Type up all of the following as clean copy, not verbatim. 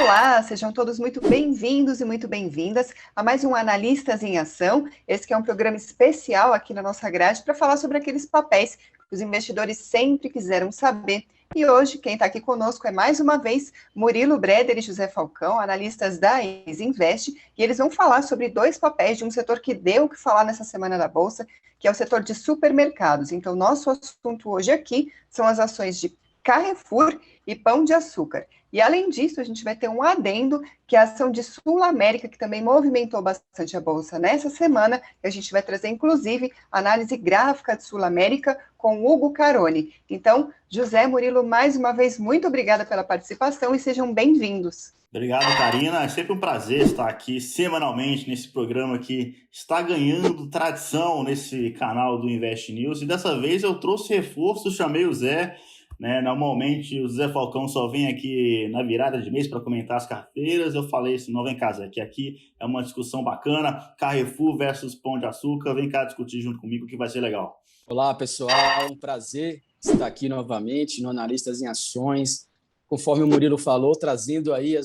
Olá, sejam todos muito bem-vindos e muito bem-vindas a mais um Analistas em Ação. Esse que é um programa especial aqui na nossa grade para falar sobre aqueles papéis que os investidores sempre quiseram saber. E hoje, quem está aqui conosco é mais uma vez Murilo Breder e José Falcão, analistas da Isinvest, e eles vão falar sobre dois papéis de um setor que deu o que falar nessa semana da Bolsa, que é o setor de supermercados. Então, nosso assunto hoje aqui são as ações de Carrefour e Pão de Açúcar. E, além disso, a gente vai ter um adendo, que é a ação de Sul América, que também movimentou bastante a Bolsa nessa semana, e a gente vai trazer, inclusive, análise gráfica de Sul América com Hugo Caroni. Então, José, Murilo, mais uma vez, muito obrigada pela participação e sejam bem-vindos. Obrigado, Karina. É sempre um prazer estar aqui semanalmente nesse programa que está ganhando tradição nesse canal do Invest News. E dessa vez eu trouxe reforço, chamei o Zé. Normalmente o Zé Falcão só vem aqui na virada de mês para comentar as carteiras. Eu falei assim, não, vem cá, Zé, que aqui é uma discussão bacana, Carrefour versus Pão de Açúcar, vem cá discutir junto comigo que vai ser legal. Olá, pessoal, um prazer estar aqui novamente no Analistas em Ações, conforme o Murilo falou, trazendo aí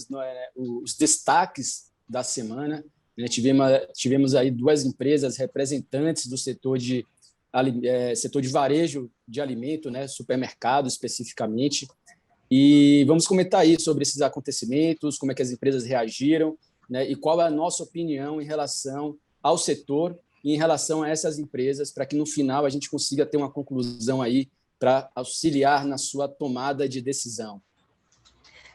os destaques da semana. Tivemos aí duas empresas representantes do setor de varejo de alimento, supermercado especificamente, e vamos comentar aí sobre esses acontecimentos, como é que as empresas reagiram, e qual é a nossa opinião em relação ao setor e em relação a essas empresas, para que no final a gente consiga ter uma conclusão aí para auxiliar na sua tomada de decisão.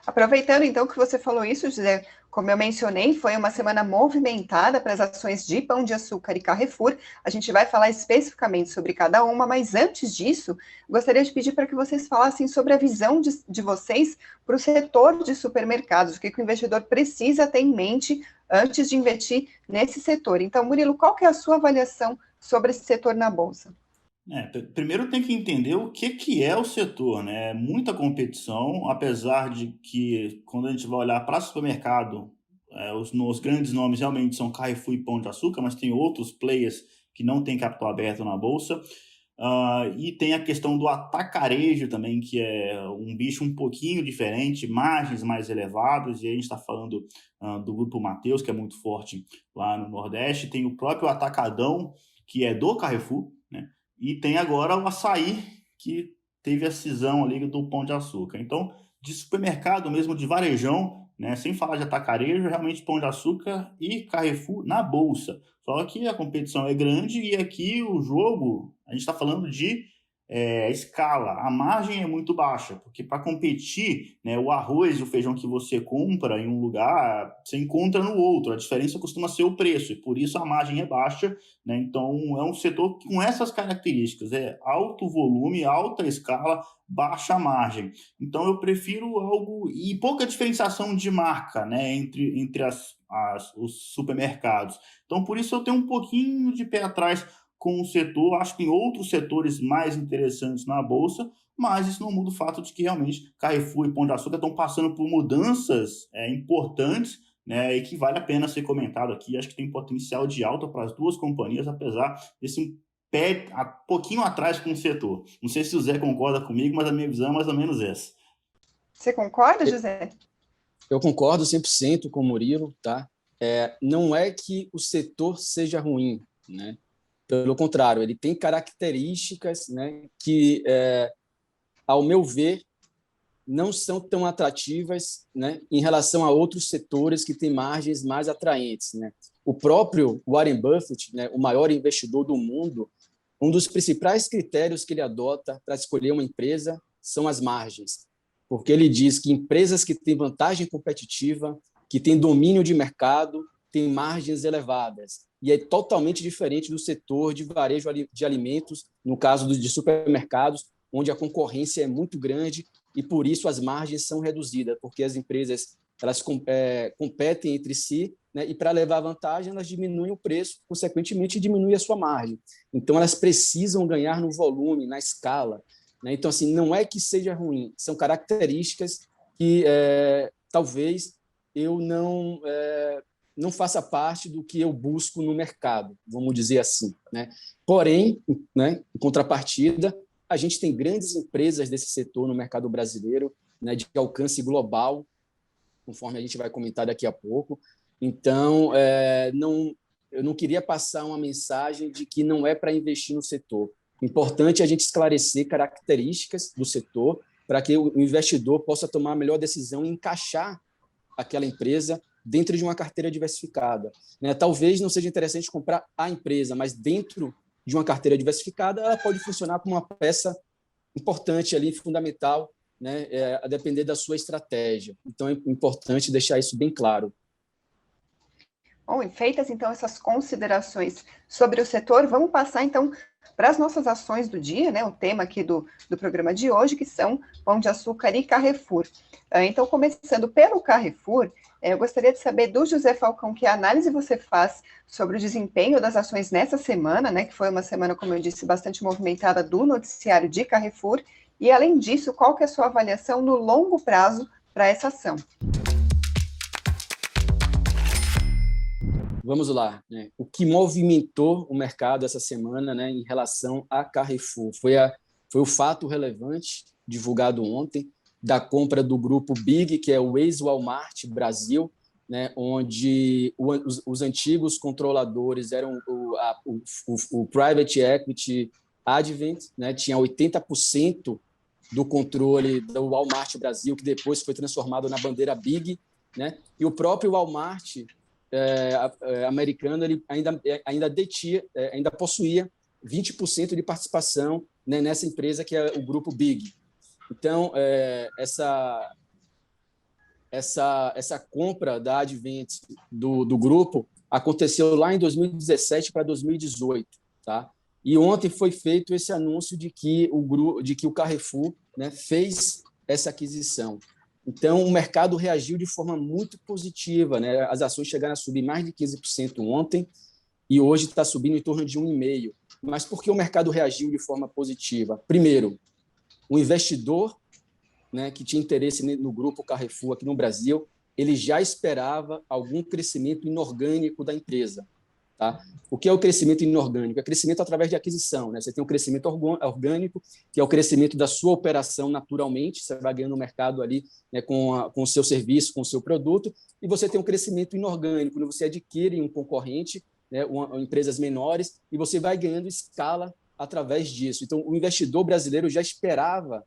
Aproveitando então que você falou isso, José, como eu mencionei, foi uma semana movimentada para as ações de Pão de Açúcar e Carrefour. A gente vai falar especificamente sobre cada uma, mas antes disso, gostaria de pedir para que vocês falassem sobre a visão de vocês para o setor de supermercados, o que o investidor precisa ter em mente antes de investir nesse setor. Então, Murilo, qual que é a sua avaliação sobre esse setor na Bolsa? Primeiro tem que entender o que é o setor, né? Muita competição, apesar de que quando a gente vai olhar para supermercado, os grandes nomes realmente são Carrefour e Pão de Açúcar, mas tem outros players que não têm capital aberto na Bolsa. E tem a questão do atacarejo também, que é um bicho um pouquinho diferente, margens mais elevadas, e aí a gente está falando do Grupo Mateus, que é muito forte lá no Nordeste. Tem o próprio Atacadão, que é do Carrefour, né? E tem agora o Açaí, que teve a cisão ali do Pão de Açúcar. Então, de supermercado mesmo, de varejão, né, sem falar de atacarejo, realmente Pão de Açúcar e Carrefour na Bolsa. Só que a competição é grande e aqui o jogo, a gente está falando de escala. A margem é muito baixa, porque para competir, né, o arroz e o feijão que você compra em um lugar, você encontra no outro. A diferença costuma ser o preço, e por isso a margem é baixa, né? Então, é um setor com essas características. É alto volume, alta escala, baixa margem. Então, eu prefiro algo... E pouca diferenciação de marca, né, entre os supermercados. Então, por isso eu tenho um pouquinho de pé atrás com o setor. Acho que tem outros setores mais interessantes na Bolsa, mas isso não muda o fato de que realmente Carrefour e Pão de Açúcar estão passando por mudanças importantes, né, e que vale a pena ser comentado aqui. Acho que tem potencial de alta para as duas companhias, apesar desse pé um pouquinho atrás com o setor. Não sei se o Zé concorda comigo, mas a minha visão é mais ou menos essa. Você concorda, José? Eu concordo 100% com o Murilo, tá? Não é que o setor seja ruim, né? Pelo contrário, ele tem características, né, que, ao meu ver, não são tão atrativas, né, em relação a outros setores que têm margens mais atraentes, né? O próprio Warren Buffett, né, o maior investidor do mundo, um dos principais critérios que ele adota para escolher uma empresa são as margens, porque ele diz que empresas que têm vantagem competitiva, que têm domínio de mercado, têm margens elevadas. E é totalmente diferente do setor de varejo de alimentos, no caso de supermercados, onde a concorrência é muito grande e, por isso, as margens são reduzidas, porque as empresas elas competem entre si, né, e, para levar vantagem, elas diminuem o preço, consequentemente, diminui a sua margem. Então, elas precisam ganhar no volume, na escala, né? Então, assim, não é que seja ruim, são características que talvez eu não faça parte do que eu busco no mercado, vamos dizer assim, né? Porém, né, em contrapartida, a gente tem grandes empresas desse setor no mercado brasileiro, né, de alcance global, conforme a gente vai comentar daqui a pouco. Então, eu não queria passar uma mensagem de que não é para investir no setor. O importante é a gente esclarecer características do setor para que o investidor possa tomar a melhor decisão e encaixar aquela empresa dentro de uma carteira diversificada, né? Talvez não seja interessante comprar a empresa, mas dentro de uma carteira diversificada, ela pode funcionar como uma peça importante ali, fundamental, né? A depender da sua estratégia. Então, é importante deixar isso bem claro. Bom, e feitas, então, essas considerações sobre o setor, vamos passar, então, para as nossas ações do dia, né? O tema aqui do programa de hoje, que são Pão de Açúcar e Carrefour. Então, começando pelo Carrefour, eu gostaria de saber do José Falcão que análise você faz sobre o desempenho das ações nessa semana, né? Que foi uma semana, como eu disse, bastante movimentada do noticiário de Carrefour. E, além disso, qual que é a sua avaliação no longo prazo para essa ação? Vamos lá, né? O que movimentou o mercado essa semana, né, em relação a Carrefour foi o fato relevante divulgado ontem da compra do grupo Big, que é o ex-Walmart Brasil, né, onde os antigos controladores eram o Private Equity Advent, né, tinha 80% do controle do Walmart Brasil, que depois foi transformado na bandeira Big, né, e o próprio Walmart americano ele ainda possuía 20% de participação, né, nessa empresa que é o grupo Big. Então, essa compra da Advent do grupo aconteceu lá em 2017 para 2018, tá? E ontem foi feito esse anúncio de que o Carrefour, né, fez essa aquisição. Então, o mercado reagiu de forma muito positiva, né? As ações chegaram a subir mais de 15% ontem e hoje está subindo em torno de 1,5%. Mas por que o mercado reagiu de forma positiva? Primeiro, o investidor, né, que tinha interesse no grupo Carrefour aqui no Brasil, ele já esperava algum crescimento inorgânico da empresa. Tá? O que é o crescimento inorgânico? É crescimento através de aquisição, né? Você tem um crescimento orgânico, que é o crescimento da sua operação naturalmente, você vai ganhando no mercado ali, né, com o seu serviço, com o seu produto, e você tem um crescimento inorgânico, quando você adquire um concorrente, né, empresas menores, e você vai ganhando escala através disso. Então, o investidor brasileiro já esperava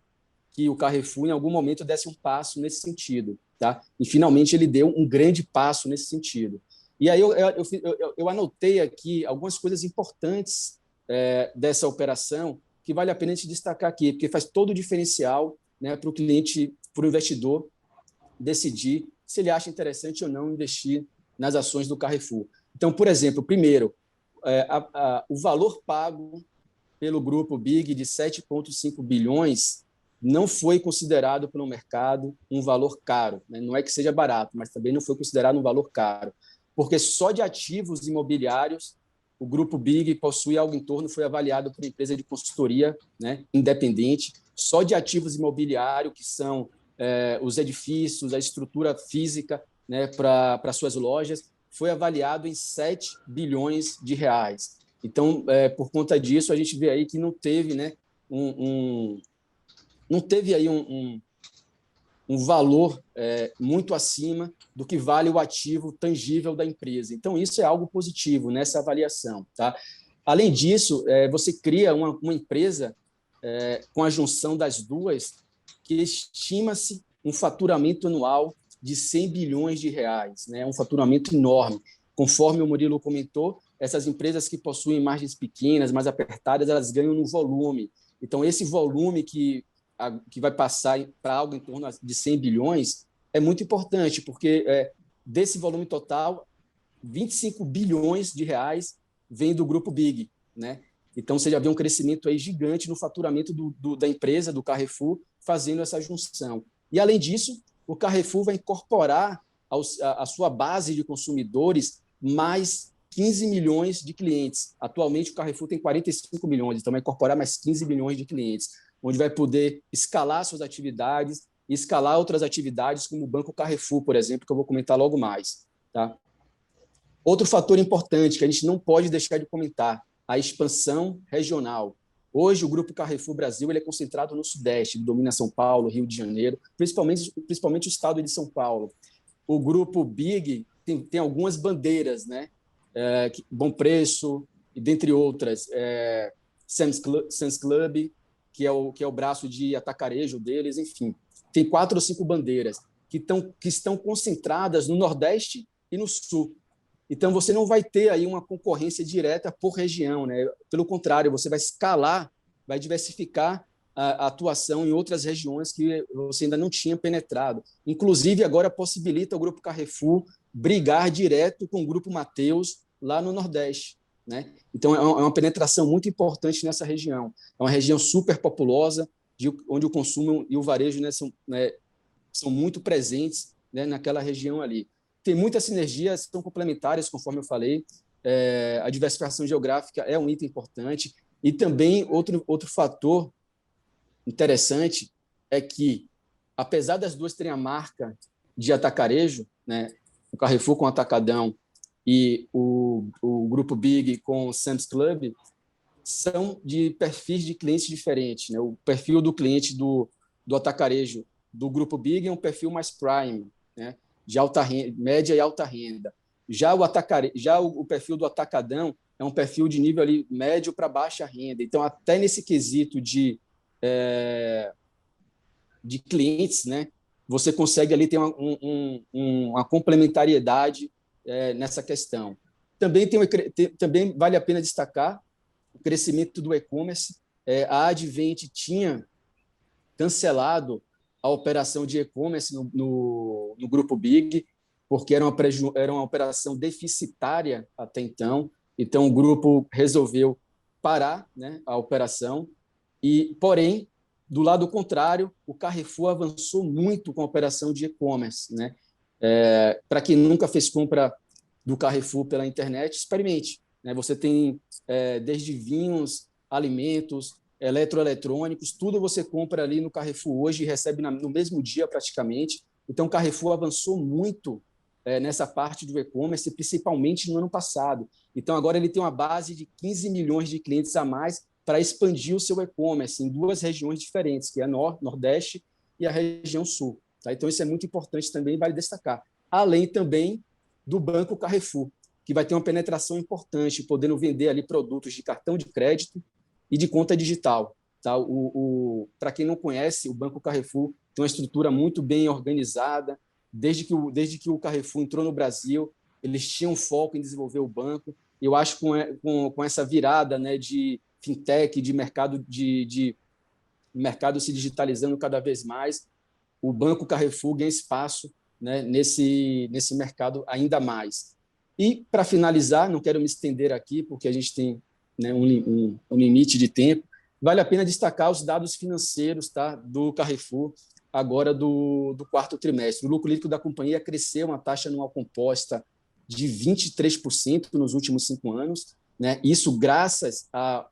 que o Carrefour, em algum momento, desse um passo nesse sentido. Tá? E, finalmente, ele deu um grande passo nesse sentido. E aí eu anotei aqui algumas coisas importantes dessa operação que vale a pena a gente destacar aqui, porque faz todo o diferencial, né, para o cliente, para o investidor decidir se ele acha interessante ou não investir nas ações do Carrefour. Então, por exemplo, primeiro, o valor pago pelo grupo Big de 7,5 bilhões não foi considerado pelo mercado um valor caro, né? Não é que seja barato, mas também não foi considerado um valor caro, porque só de ativos imobiliários o grupo Big possui algo em torno, foi avaliado por uma empresa de consultoria, né, independente, só de ativos imobiliários, que são os edifícios, a estrutura física, né, para suas lojas, foi avaliado em 7 bilhões de reais. Então, por conta disso, a gente vê aí que não teve, né, não teve aí um valor muito acima do que vale o ativo tangível da empresa. Então, isso é algo positivo nessa avaliação. Tá? Além disso, você cria uma empresa com a junção das duas, que estima-se um faturamento anual de 100 bilhões de reais, né? Um faturamento enorme. Conforme o Murilo comentou, essas empresas que possuem margens pequenas, mais apertadas, elas ganham no volume. Então, esse volume que vai passar para algo em torno de 100 bilhões é muito importante, porque desse volume total, 25 bilhões de reais vem do grupo Big, né? Então, você já vê um crescimento aí gigante no faturamento da empresa, do Carrefour, fazendo essa junção. E, além disso, o Carrefour vai incorporar à sua base de consumidores mais 15 milhões de clientes. Atualmente, o Carrefour tem 45 milhões, então vai incorporar mais 15 milhões de clientes, onde vai poder escalar suas atividades e escalar outras atividades, como o Banco Carrefour, por exemplo, que eu vou comentar logo mais. Tá? Outro fator importante que a gente não pode deixar de comentar, a expansão regional. Hoje, o Grupo Carrefour Brasil ele é concentrado no Sudeste, ele domina São Paulo, Rio de Janeiro, principalmente o estado de São Paulo. o grupo Big tem algumas bandeiras, né? Bom Preço, e dentre outras, Sam's Club, que é o braço de atacarejo deles, enfim. Tem 4 ou 5 bandeiras que estão concentradas no Nordeste e no Sul. Então, você não vai ter aí uma concorrência direta por região, né? Pelo contrário, você vai escalar, vai diversificar a atuação em outras regiões que você ainda não tinha penetrado. Inclusive, agora possibilita o Grupo Carrefour brigar direto com o Grupo Mateus lá no Nordeste, né? Então, é uma penetração muito importante nessa região. É uma região super populosa, onde o consumo e o varejo, né, são muito presentes, né, naquela região ali. Tem muitas sinergias, são complementares, conforme eu falei. A diversificação geográfica é um item importante. E também outro fator interessante é que, apesar das duas terem a marca de atacarejo, né, o Carrefour com o Atacadão e o Grupo Big com o Sam's Club, são de perfis de clientes diferentes, né? O perfil do cliente do atacarejo do Grupo Big é um perfil mais prime, né? De alta renda, média e alta renda. Já o perfil do Atacadão é um perfil de nível ali médio para baixa renda. Então, até nesse quesito de clientes, né, você consegue ali ter uma complementariedade nessa questão. Também vale a pena destacar o crescimento do e-commerce. A Advent tinha cancelado a operação de e-commerce no Grupo Big, porque era uma operação deficitária até então. Então, o grupo resolveu parar, né, a operação. Porém, do lado contrário, o Carrefour avançou muito com a operação de e-commerce, né? Para quem nunca fez compra do Carrefour pela internet, experimente, né? Você tem desde vinhos, alimentos, eletroeletrônicos, tudo você compra ali no Carrefour hoje e recebe no mesmo dia praticamente. Então, o Carrefour avançou muito nessa parte do e-commerce, principalmente no ano passado. Então, agora ele tem uma base de 15 milhões de clientes a mais para expandir o seu e-commerce em 2 regiões diferentes, que é a Nordeste e a região Sul. Tá? Então, isso é muito importante também, vale destacar. Além também do Banco Carrefour, que vai ter uma penetração importante, podendo vender ali produtos de cartão de crédito e de conta digital. Tá? Para quem não conhece, o Banco Carrefour tem uma estrutura muito bem organizada. Desde que o Carrefour entrou no Brasil, eles tinham foco em desenvolver o banco. Eu acho que com essa virada, né, de fintech, de mercado se digitalizando cada vez mais, o Banco Carrefour ganha espaço, né, nesse mercado ainda mais. E, para finalizar, não quero me estender aqui, porque a gente tem, né, um limite de tempo, vale a pena destacar os dados financeiros, tá, do Carrefour, agora do 4º trimestre. O lucro líquido da companhia cresceu uma taxa anual composta de 23% nos últimos 5 anos, né? Isso graças a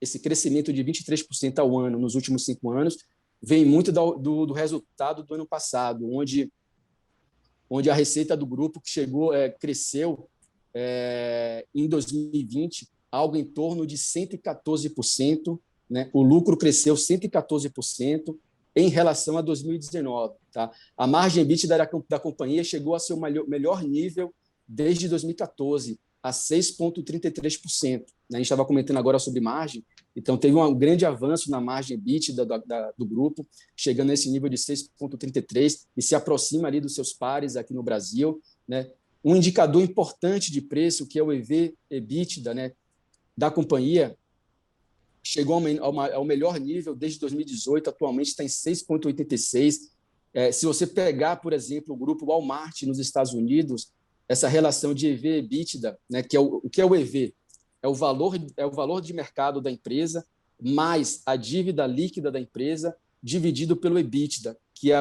esse crescimento de 23% ao ano nos últimos 5 anos, vem muito do resultado do ano passado, onde a receita do grupo cresceu em 2020 algo em torno de 114%, né? O lucro cresceu 114% em relação a 2019. Tá? A margem EBITDA da companhia chegou a seu melhor nível desde 2014, a 6,33%. Né? A gente estava comentando agora sobre margem, então teve um grande avanço na margem EBITDA do grupo, chegando a esse nível de 6,33% e se aproxima ali dos seus pares aqui no Brasil. Né? Um indicador importante de preço, que é o EV/EBITDA, né, da companhia, chegou ao melhor nível desde 2018, atualmente está em 6,86. Se você pegar, por exemplo, o grupo Walmart nos Estados Unidos, essa relação de EV/EBITDA, né, o que é o EV? É o valor de mercado da empresa mais a dívida líquida da empresa dividido pelo EBITDA, que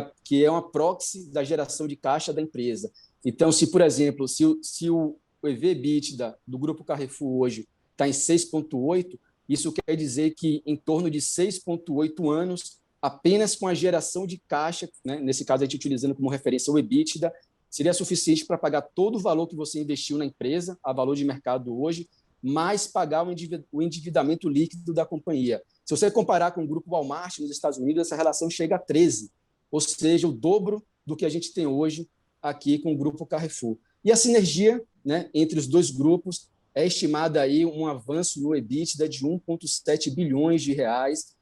é uma proxy da geração de caixa da empresa. Então, por exemplo, se o EV/EBITDA do grupo Carrefour hoje está em 6,8, isso quer dizer que em torno de 6,8 anos, apenas com a geração de caixa, né, nesse caso a gente utilizando como referência o EBITDA, seria suficiente para pagar todo o valor que você investiu na empresa, a valor de mercado hoje, mais pagar o endividamento líquido da companhia. Se você comparar com o grupo Walmart nos Estados Unidos, essa relação chega a 13, ou seja, o dobro do que a gente tem hoje aqui com o Grupo Carrefour. E a sinergia, né, entre os dois grupos é estimada aí um avanço no EBITDA de 1,7 bilhões de reais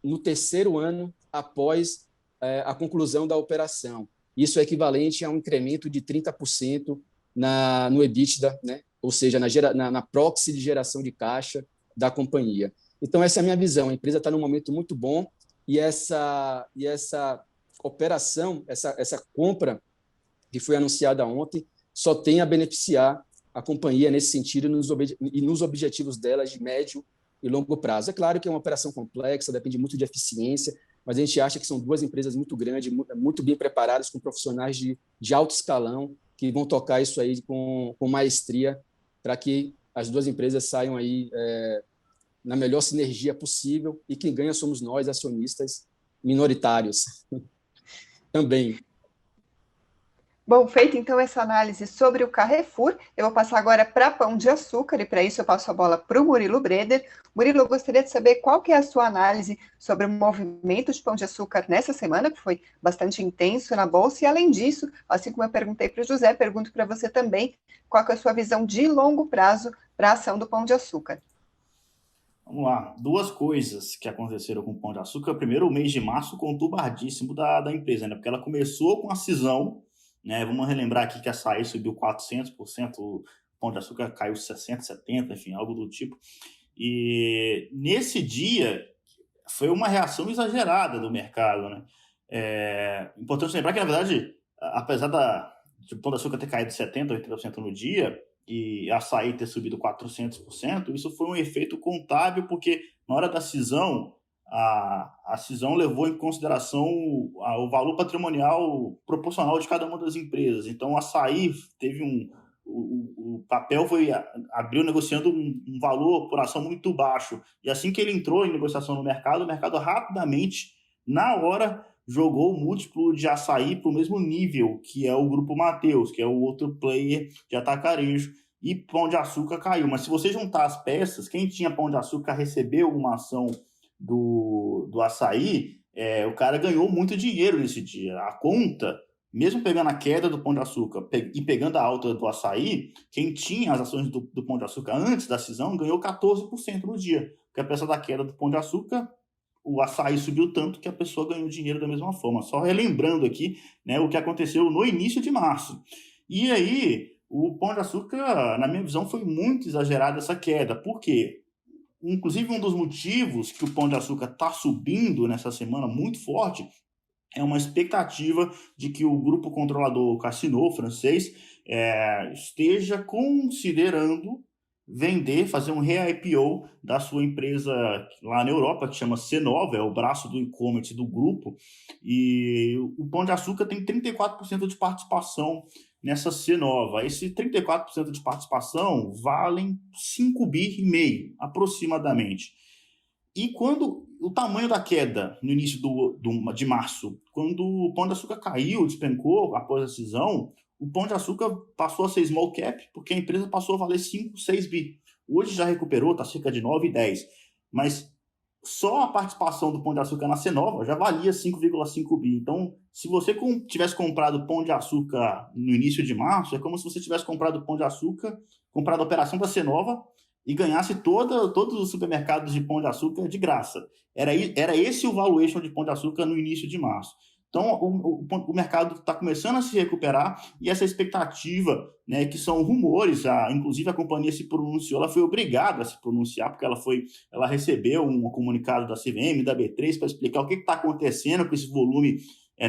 no terceiro ano após a conclusão da operação. Isso é equivalente a um incremento de 30% no EBITDA, né? Ou seja, na proxy de geração de caixa da companhia. Então, essa é a minha visão. A empresa está num momento muito bom e essa operação, essa compra que foi anunciada ontem, só tem a beneficiar a companhia nesse sentido e nos objetivos dela de médio e longo prazo. É claro que é uma operação complexa, depende muito de eficiência, mas a gente acha que são duas empresas muito grandes, muito bem preparadas, com profissionais de alto escalão, que vão tocar isso aí com maestria para que as duas empresas saiam aí na melhor sinergia possível, e quem ganha somos nós, acionistas minoritários também. Bom, feita então essa análise sobre o Carrefour, eu vou passar agora para Pão de Açúcar, e para isso eu passo a bola para o Murilo Breder. Murilo, eu gostaria de saber qual que é a sua análise sobre o movimento de Pão de Açúcar nessa semana, que foi bastante intenso na Bolsa, e além disso, assim como eu perguntei para o José, pergunto para você também, qual que é a sua visão de longo prazo para a ação do Pão de Açúcar? Vamos lá, duas coisas que aconteceram com o Pão de Açúcar. Primeiro, o mês de março conturbadíssimo da empresa, né? Porque ela começou com a cisão, né? Vamos relembrar aqui que a açaí subiu 400%, o Pão de Açúcar caiu 60%, 70%, enfim, algo do tipo. E nesse dia foi uma reação exagerada do mercado, né? Importante lembrar que, na verdade, apesar de o Pão de Açúcar ter caído 70%, 80% no dia, e a açaí ter subido 400%, isso foi um efeito contábil, porque na hora da cisão, a cisão levou em consideração o valor patrimonial proporcional de cada uma das empresas. Então, a açaí teve o papel abriu negociando um valor por ação muito baixo. E assim que ele entrou em negociação no mercado, o mercado rapidamente, na hora, jogou o múltiplo de açaí para o mesmo nível, que é o Grupo Mateus, que é o outro player de atacarejo, e Pão de Açúcar caiu. Mas se você juntar as peças, quem tinha Pão de Açúcar recebeu uma ação do açaí, o cara ganhou muito dinheiro nesse dia. A conta, mesmo pegando a queda do Pão de Açúcar e pegando a alta do açaí, quem tinha as ações do Pão de Açúcar antes da cisão ganhou 14% no dia, porque apesar da queda do Pão de Açúcar, o açaí subiu tanto que a pessoa ganhou dinheiro da mesma forma. Só relembrando aqui, né, o que aconteceu no início de março. E aí, o Pão de Açúcar, na minha visão, foi muito exagerada essa queda. Por quê? Inclusive, um dos motivos que o Pão de Açúcar está subindo nessa semana muito forte é uma expectativa de que o grupo controlador Casino francês esteja considerando fazer um re-IPO da sua empresa lá na Europa, que chama Cenova, é o braço do e-commerce do grupo, e o Pão de Açúcar tem 34% de participação nessa Cenova. Esse 34% de participação valem 5,5 bi, aproximadamente. E quando o tamanho da queda no início de março, quando o Pão de Açúcar caiu, despencou após a cisão, o Pão de Açúcar passou a ser small cap, porque a empresa passou a valer 5, 6 bi. Hoje já recuperou, está cerca de 9, 10. Mas só a participação do Pão de Açúcar na Cenova já valia 5,5 bi. Então, se você tivesse comprado Pão de Açúcar no início de março, é como se você tivesse comprado Pão de Açúcar, comprado a operação da Cenova e ganhasse todos os supermercados de Pão de Açúcar de graça. Era esse o valuation de Pão de Açúcar no início de março. Então, o mercado está começando a se recuperar e essa expectativa, né, que são rumores, inclusive a companhia se pronunciou, ela foi obrigada a se pronunciar, porque ela recebeu um comunicado da CVM, da B3, para explicar o que está acontecendo com esse volume,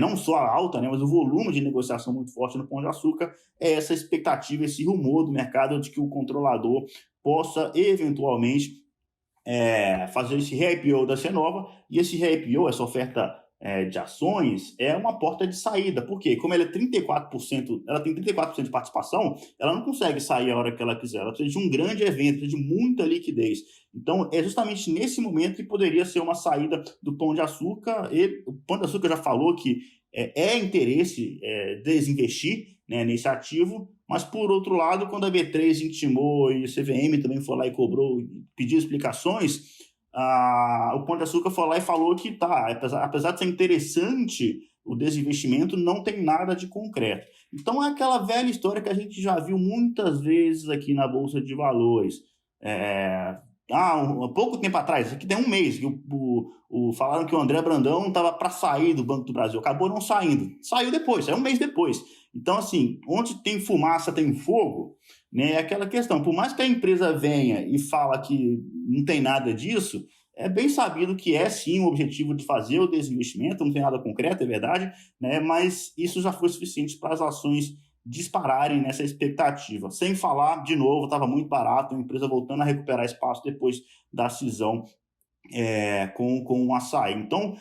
não só a alta, né, mas o volume de negociação muito forte no Pão de Açúcar, essa expectativa, esse rumor do mercado de que o controlador possa, eventualmente, fazer esse re-IPO da Cenova, e esse re-IPO, essa oferta de ações, é uma porta de saída. Por quê? Como ela tem 34% de participação, ela não consegue sair a hora que ela quiser. Ela precisa de um grande evento, precisa de muita liquidez. Então, é justamente nesse momento que poderia ser uma saída do Pão de Açúcar. E o Pão de Açúcar já falou que é interesse desinvestir, né, nesse ativo, mas, por outro lado, quando a B3 intimou e o CVM também foi lá e cobrou, pediu explicações, o Pão de Açúcar foi lá e falou que apesar de ser interessante o desinvestimento não tem nada de concreto. Então, é aquela velha história que a gente já viu muitas vezes aqui na Bolsa de Valores. Há pouco tempo atrás, aqui tem um mês, que falaram que o André Brandão estava para sair do Banco do Brasil. Acabou não saindo. Saiu depois, saiu um mês depois. Então, assim, onde tem fumaça, tem fogo, né? É aquela questão. Por mais que a empresa venha e fala que não tem nada disso, é bem sabido que é, sim, o objetivo de fazer o desinvestimento, não tem nada concreto, é verdade, né? Mas isso já foi suficiente para as ações dispararem nessa expectativa. Sem falar, de novo, estava muito barato, a empresa voltando a recuperar espaço depois da cisão com o Açaí. Então,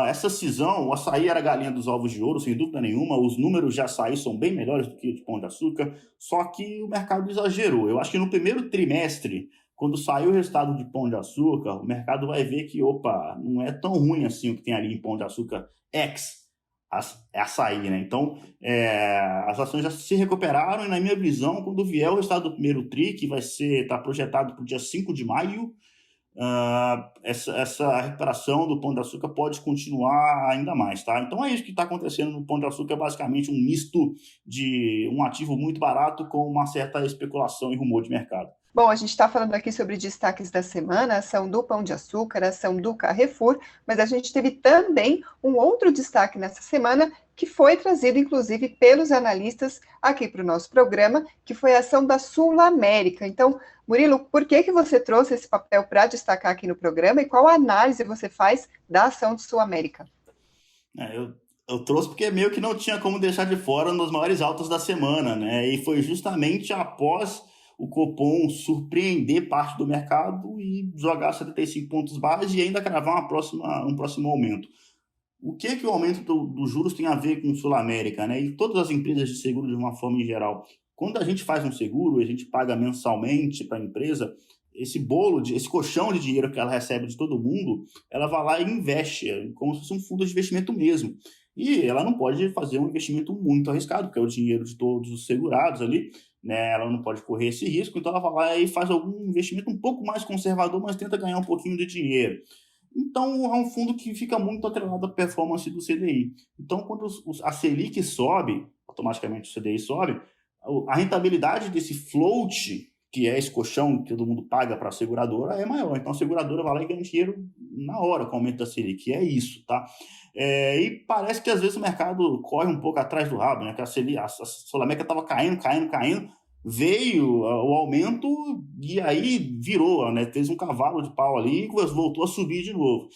essa cisão, o Açaí era a galinha dos ovos de ouro, sem dúvida nenhuma, os números de Açaí são bem melhores do que de Pão de Açúcar, só que o mercado exagerou. Eu acho que no primeiro trimestre, quando sair o resultado de Pão de Açúcar, o mercado vai ver que, não é tão ruim assim o que tem ali em Pão de Açúcar Açaí, né? Então, as ações já se recuperaram e, na minha visão, quando vier o resultado do primeiro TRI, que está projetado para o dia 5 de maio, essa recuperação do Pão de Açúcar pode continuar ainda mais, tá? Então, é isso que está acontecendo no Pão de Açúcar, é basicamente um misto de um ativo muito barato com uma certa especulação e rumor de mercado. Bom, a gente está falando aqui sobre destaques da semana, a ação do Pão de Açúcar, a ação do Carrefour, mas a gente teve também um outro destaque nessa semana, que foi trazido, inclusive, pelos analistas aqui para o nosso programa, que foi a ação da Sul América. Então, Murilo, por que você trouxe esse papel para destacar aqui no programa e qual análise você faz da ação de Sul América? Eu trouxe porque meio que não tinha como deixar de fora nos maiores altos da semana, né? E foi justamente após o Copom surpreender parte do mercado e jogar 75 pontos base e ainda cravar um próximo aumento. O que o aumento dos juros tem a ver com Sul América, né? E todas as empresas de seguro de uma forma em geral. Quando a gente faz um seguro, a gente paga mensalmente para a empresa, esse colchão de dinheiro que ela recebe de todo mundo, ela vai lá e investe, como se fosse um fundo de investimento mesmo. E ela não pode fazer um investimento muito arriscado, porque é o dinheiro de todos os segurados ali, né? Ela não pode correr esse risco, então ela vai lá e faz algum investimento um pouco mais conservador, mas tenta ganhar um pouquinho de dinheiro. Então, é um fundo que fica muito atrelado à performance do CDI. Então, quando a Selic sobe, automaticamente o CDI sobe, a rentabilidade desse float, que é esse colchão que todo mundo paga para a seguradora, é maior. Então, a seguradora vai lá e ganha dinheiro na hora com o aumento da Selic. É isso, tá? E parece que, às vezes, o mercado corre um pouco atrás do rabo, né? Que a Sul América estava caindo, veio o aumento e aí virou, né? Fez um cavalo de pau ali e voltou a subir de novo.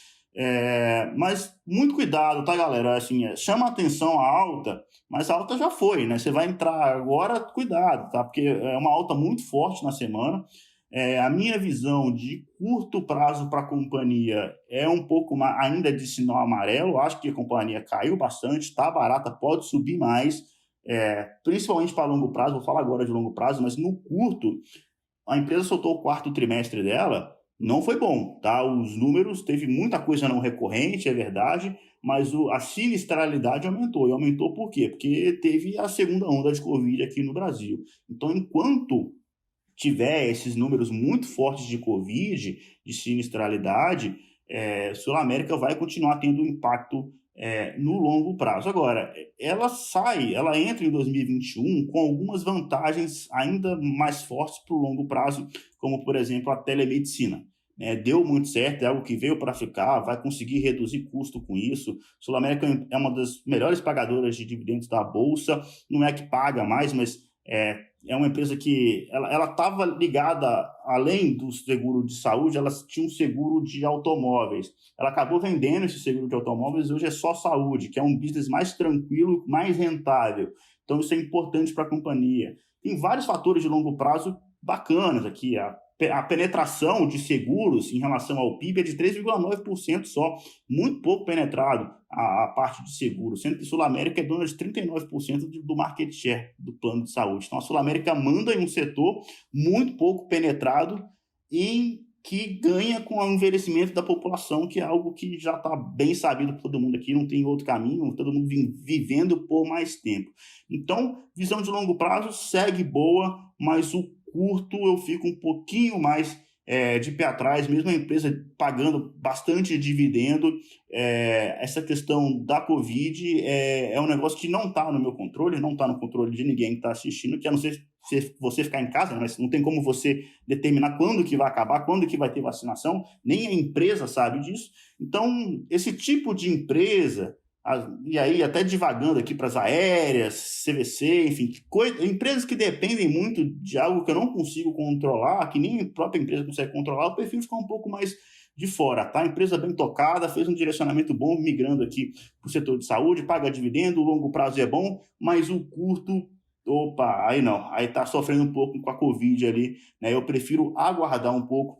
Mas muito cuidado, tá, galera? Assim, chama a atenção a alta, mas a alta já foi, né? Você vai entrar agora, cuidado, tá? Porque é uma alta muito forte na semana. A minha visão de curto prazo para a companhia é um pouco mais, ainda de sinal amarelo. Acho que a companhia caiu bastante, está barata, pode subir mais, principalmente para longo prazo. Vou falar agora de longo prazo, mas no curto, a empresa soltou o quarto trimestre dela, não foi bom, tá? Os números, teve muita coisa não recorrente, é verdade, mas a sinistralidade aumentou. E aumentou por quê? Porque teve a segunda onda de Covid aqui no Brasil. Então, enquanto tiver esses números muito fortes de Covid, de sinistralidade, Sul América vai continuar tendo impacto no longo prazo. Agora, ela entra em 2021 com algumas vantagens ainda mais fortes para o longo prazo, como, por exemplo, a telemedicina. Deu muito certo, é algo que veio para ficar, vai conseguir reduzir custo com isso. Sul América é uma das melhores pagadoras de dividendos da Bolsa, não é que paga mais, mas é uma empresa que ela estava ligada, além do seguro de saúde, ela tinha um seguro de automóveis. Ela acabou vendendo esse seguro de automóveis, hoje é só saúde, que é um business mais tranquilo, mais rentável. Então, isso é importante para a companhia. Tem vários fatores de longo prazo bacanas aqui. A penetração de seguros em relação ao PIB é de 3,9% só, muito pouco penetrado a parte de seguro, sendo que a Sul América é dona de 39% do market share do plano de saúde. Então, a Sul América manda em um setor muito pouco penetrado e que ganha com o envelhecimento da população, que é algo que já está bem sabido por todo mundo aqui, não tem outro caminho, todo mundo vivendo por mais tempo. Então, visão de longo prazo segue boa, mas o curto eu fico um pouquinho mais de pé atrás, mesmo a empresa pagando bastante dividendo. Essa questão da Covid é um negócio que não está no meu controle, não está no controle de ninguém que está assistindo, que a não ser se você ficar em casa, mas não tem como você determinar quando que vai acabar, quando que vai ter vacinação, nem a empresa sabe disso. Então, esse tipo de empresa, e aí até divagando aqui para as aéreas, CVC, enfim, empresas que dependem muito de algo que eu não consigo controlar, que nem a própria empresa consegue controlar, eu prefiro ficar um pouco mais de fora, tá? A empresa bem tocada, fez um direcionamento bom, migrando aqui para o setor de saúde, paga dividendo, o longo prazo é bom, mas o curto, opa, aí não, aí tá sofrendo um pouco com a Covid ali, né? Eu prefiro aguardar um pouco,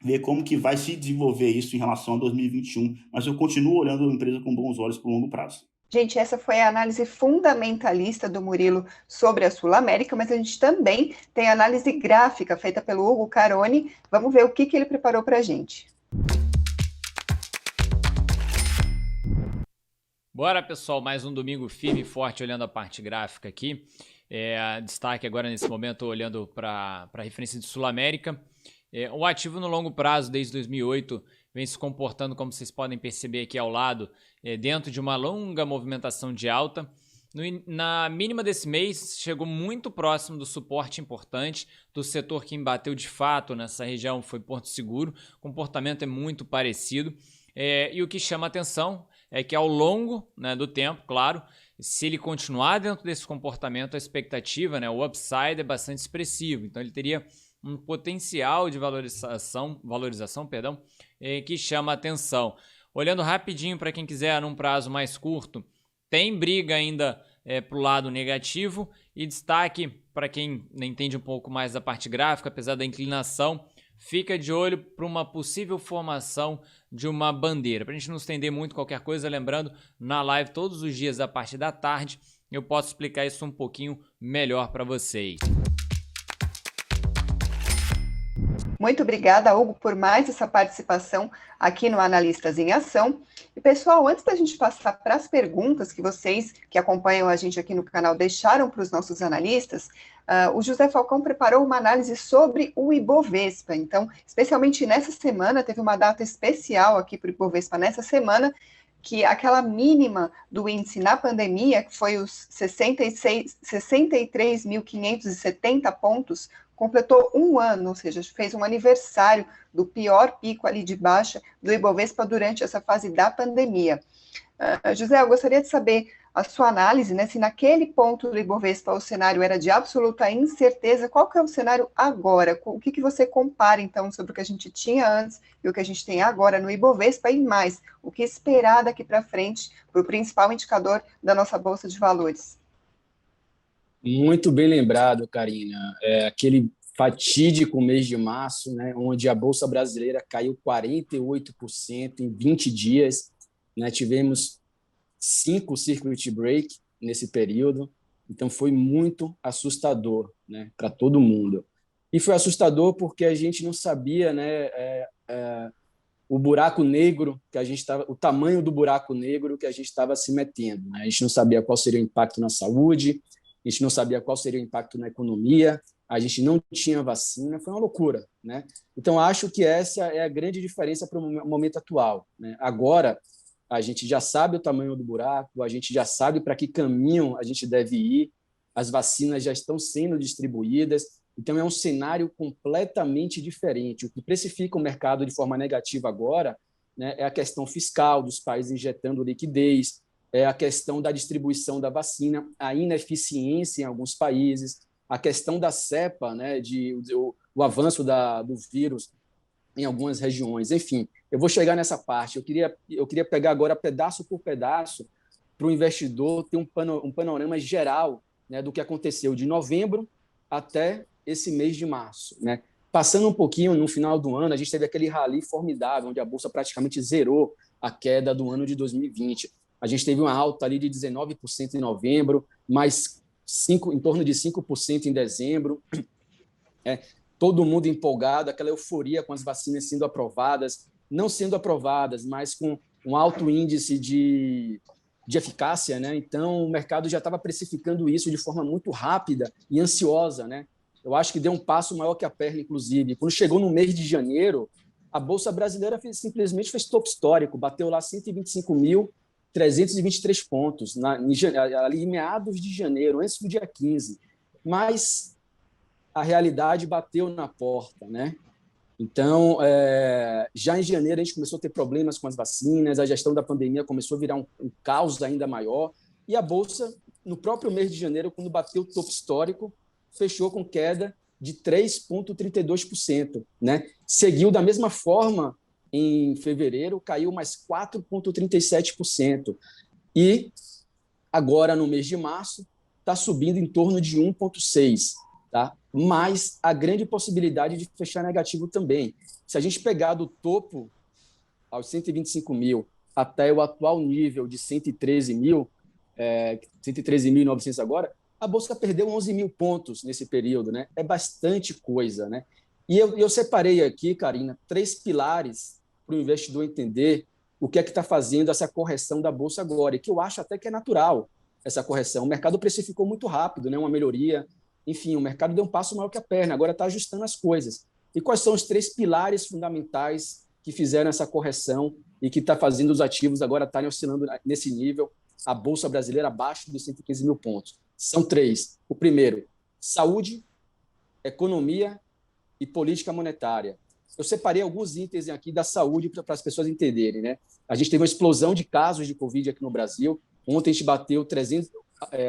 ver como que vai se desenvolver isso em relação a 2021, mas eu continuo olhando a empresa com bons olhos para o longo prazo. Gente, essa foi a análise fundamentalista do Murilo sobre a Sul América, mas a gente também tem a análise gráfica feita pelo Hugo Caroni. Vamos ver o que ele preparou para a gente. Bora, pessoal, mais um domingo firme e forte olhando a parte gráfica aqui. Destaque agora nesse momento olhando para a referência de Sul América. O ativo no longo prazo desde 2008 vem se comportando, como vocês podem perceber aqui ao lado, dentro de uma longa movimentação de alta. Na mínima desse mês, chegou muito próximo do suporte importante do setor que embateu de fato nessa região, foi Porto Seguro. O comportamento é muito parecido. E o que chama atenção é que ao longo, né, do tempo, claro, se ele continuar dentro desse comportamento, a expectativa, né, o upside é bastante expressivo. Então ele teria um potencial de valorização, que chama atenção. Olhando rapidinho para quem quiser num prazo mais curto, tem briga ainda para o lado negativo e destaque para quem entende um pouco mais da parte gráfica, apesar da inclinação, fica de olho para uma possível formação de uma bandeira. Para a gente não estender muito qualquer coisa, lembrando, na live todos os dias a partir da tarde, eu posso explicar isso um pouquinho melhor para vocês. Muito obrigada, Hugo, por mais essa participação aqui no Analistas em Ação. E, pessoal, antes da gente passar para as perguntas que vocês que acompanham a gente aqui no canal deixaram para os nossos analistas, o José Falcão preparou uma análise sobre o Ibovespa. Então, especialmente nessa semana, teve uma data especial aqui para o Ibovespa nessa semana, que aquela mínima do índice na pandemia, que foi os 63.570 pontos, completou um ano, ou seja, fez um aniversário do pior pico ali de baixa do Ibovespa durante essa fase da pandemia. José, eu gostaria de saber a sua análise, né? Se naquele ponto do Ibovespa o cenário era de absoluta incerteza, qual que é o cenário agora? O que você compara, então, sobre o que a gente tinha antes e o que a gente tem agora no Ibovespa e mais, o que esperar daqui para frente para o principal indicador da nossa Bolsa de Valores? Muito bem lembrado, Karina. Aquele fatídico mês de março, né, onde a Bolsa Brasileira caiu 48% em 20 dias. Né, tivemos 5 circuit break nesse período, então foi muito assustador, né, para todo mundo. E foi assustador porque a gente não sabia, né, o buraco negro que a gente estava, o tamanho do buraco negro que a gente estava se metendo. Né? A gente não sabia qual seria o impacto na saúde, a gente não sabia qual seria o impacto na economia, a gente não tinha vacina, foi uma loucura. Né? Então, acho que essa é a grande diferença para o momento atual. Né? Agora, a gente já sabe o tamanho do buraco, a gente já sabe para que caminho a gente deve ir, as vacinas já estão sendo distribuídas, então é um cenário completamente diferente. O que precifica o mercado de forma negativa agora, né, é a questão fiscal dos países injetando liquidez, é a questão da distribuição da vacina, a ineficiência em alguns países, a questão da cepa, né, o avanço do vírus em algumas regiões. Enfim, eu vou chegar nessa parte. Eu queria pegar agora pedaço por pedaço para o investidor ter um panorama geral, né, do que aconteceu de novembro até esse mês de março. Né? Passando um pouquinho no final do ano, a gente teve aquele rally formidável, onde a Bolsa praticamente zerou a queda do ano de 2020. A gente teve uma alta ali de 19% em novembro, mais em torno de 5% em dezembro. Todo mundo empolgado, aquela euforia com as vacinas sendo aprovadas, não sendo aprovadas, mas com um alto índice de eficácia. Né? Então, o mercado já estava precificando isso de forma muito rápida e ansiosa. Né? Eu acho que deu um passo maior que a perna, inclusive. Quando chegou no mês de janeiro, a Bolsa Brasileira simplesmente fez topo histórico, bateu lá 125.323 pontos, ali em meados de janeiro, antes do dia 15. Mas a realidade bateu na porta, né? Então, já em janeiro, a gente começou a ter problemas com as vacinas, a gestão da pandemia começou a virar um caos ainda maior, e a Bolsa, no próprio mês de janeiro, quando bateu o topo histórico, fechou com queda de 3,32%, né? Seguiu da mesma forma em fevereiro, caiu mais 4,37%. E agora, no mês de março, está subindo em torno de 1,6%. Tá? Mas a grande possibilidade de fechar negativo também. Se a gente pegar do topo aos 125 mil até o atual nível de 113 mil, 113.900 agora, a Bolsa perdeu 11 mil pontos nesse período, né? É bastante coisa, né? E eu separei aqui, Karina, 3 pilares para o investidor entender o que é que está fazendo essa correção da Bolsa agora, e que eu acho até que é natural essa correção. O mercado precificou muito rápido, né? Uma melhoria. Enfim, o mercado deu um passo maior que a perna, agora está ajustando as coisas. E quais são os 3 pilares fundamentais que fizeram essa correção e que está fazendo os ativos agora estarem oscilando nesse nível, a Bolsa Brasileira abaixo dos 115 mil pontos? São 3. O primeiro, saúde, economia e política monetária. Eu separei alguns itens aqui da saúde para as pessoas entenderem, né? A gente teve uma explosão de casos de Covid aqui no Brasil. Ontem a gente bateu 300...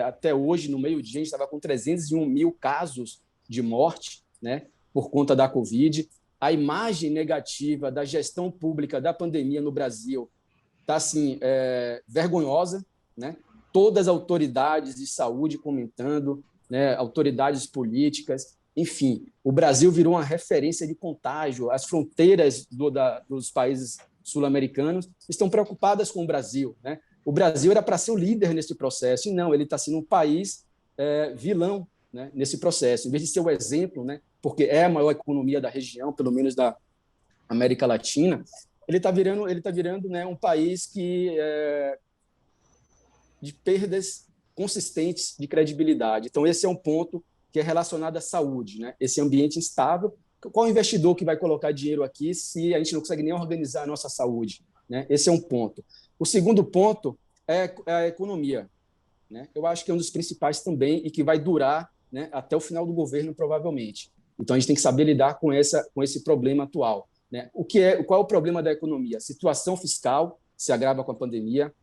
até hoje, no meio-dia, a gente estava com 301 mil casos de morte, né, por conta da Covid. A imagem negativa da gestão pública da pandemia no Brasil está assim, vergonhosa, né? Todas as autoridades de saúde comentando, né, autoridades políticas, enfim, o Brasil virou uma referência de contágio. As fronteiras dos países sul-americanos estão preocupadas com o Brasil, né? O Brasil era para ser o líder nesse processo, e não, ele está sendo um país vilão, né, nesse processo. Em vez de ser o exemplo, né, porque é a maior economia da região, pelo menos da América Latina, ele está virando, né, um país de perdas consistentes de credibilidade. Então, esse é um ponto que é relacionado à saúde, né? Esse ambiente instável. Qual o investidor que vai colocar dinheiro aqui se a gente não consegue nem organizar a nossa saúde, né? Esse é um ponto. O segundo ponto é a economia, né? Eu acho que é um dos principais também e que vai durar, né, até o final do governo, provavelmente. Então, a gente tem que saber lidar com esse problema atual, né? Qual é o problema da economia? A situação fiscal se agrava com a pandemia.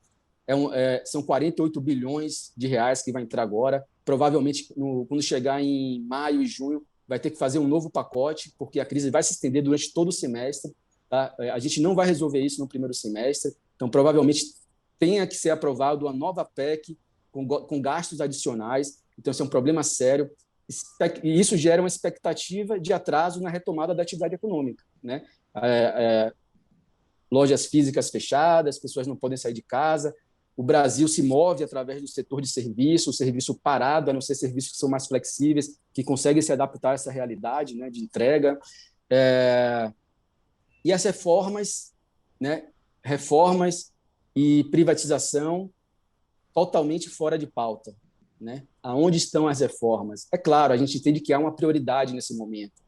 São 48 bilhões de reais que vai entrar agora. Provavelmente, quando chegar em maio e junho, vai ter que fazer um novo pacote, porque a crise vai se estender durante todo o semestre. Tá? A gente não vai resolver isso no primeiro semestre. Então, provavelmente, tenha que ser aprovado uma nova PEC com gastos adicionais. Então, esse é um problema sério. E isso gera uma expectativa de atraso na retomada da atividade econômica, né? Lojas físicas fechadas, pessoas não podem sair de casa. O Brasil se move através do setor de serviço, o serviço parado, a não ser serviços que são mais flexíveis, que conseguem se adaptar a essa realidade, né, de entrega. E as reformas, né, reformas e privatização totalmente fora de pauta, né? Aonde estão as reformas? É claro, a gente entende que há uma prioridade nesse momento.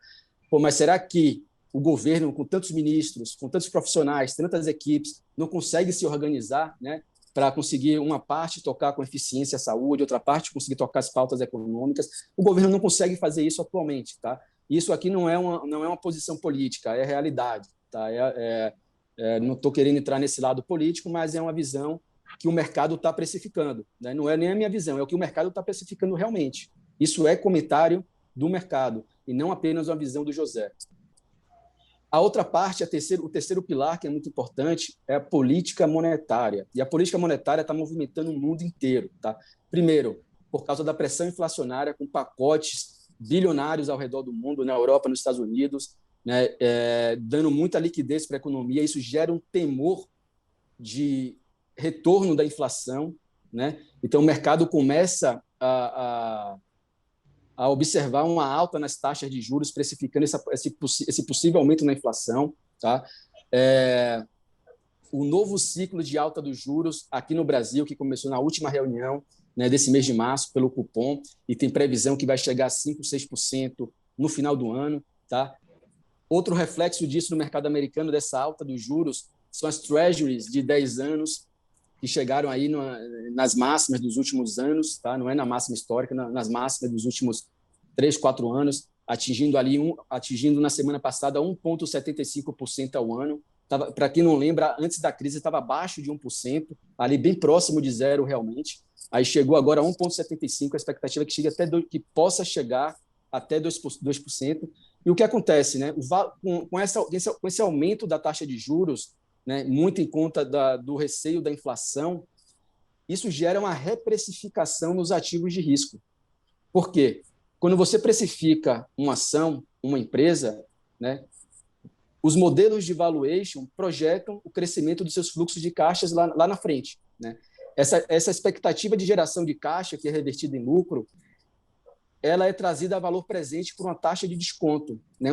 Mas será que o governo, com tantos ministros, com tantos profissionais, tantas equipes, não consegue se organizar, né, para conseguir uma parte tocar com eficiência a saúde, outra parte conseguir tocar as pautas econômicas? O governo não consegue fazer isso atualmente, tá? Isso aqui não é uma posição política, é realidade, tá? Não estou querendo entrar nesse lado político, mas é uma visão que o mercado está precificando, né? Não é nem a minha visão, é o que o mercado está precificando realmente. Isso é comentário do mercado e não apenas uma visão do José. A outra parte, o terceiro pilar, que é muito importante, é a política monetária. E a política monetária está movimentando o mundo inteiro. Tá? Primeiro, por causa da pressão inflacionária, com pacotes bilionários ao redor do mundo, na Europa, nos Estados Unidos, né, dando muita liquidez para a economia. Isso gera um temor de retorno da inflação, né? Então, o mercado começa a observar uma alta nas taxas de juros, precificando esse possível aumento na inflação. Tá? O novo ciclo de alta dos juros aqui no Brasil, que começou na última reunião, né, desse mês de março pelo cupom, e tem previsão que vai chegar a 5%, 6% no final do ano. Tá? Outro reflexo disso no mercado americano, dessa alta dos juros, são as treasuries de 10 anos, que chegaram aí nas máximas dos últimos anos, tá? Não é na máxima histórica, nas máximas dos últimos 3, 4 anos, atingindo na semana passada 1,75% ao ano. Para quem não lembra, antes da crise estava abaixo de 1%, ali bem próximo de zero realmente. Aí chegou agora a 1,75%, a expectativa é que chegue que possa chegar até 2%. E o que acontece, né? Com esse aumento da taxa de juros, né, muito em conta do receio da inflação, isso gera uma reprecificação nos ativos de risco. Por quê? Quando você precifica uma ação, uma empresa, né, os modelos de valuation projetam o crescimento dos seus fluxos de caixas lá na frente. Né? Essa expectativa de geração de caixa, que é revertida em lucro, ela é trazida a valor presente por uma taxa de desconto. Né?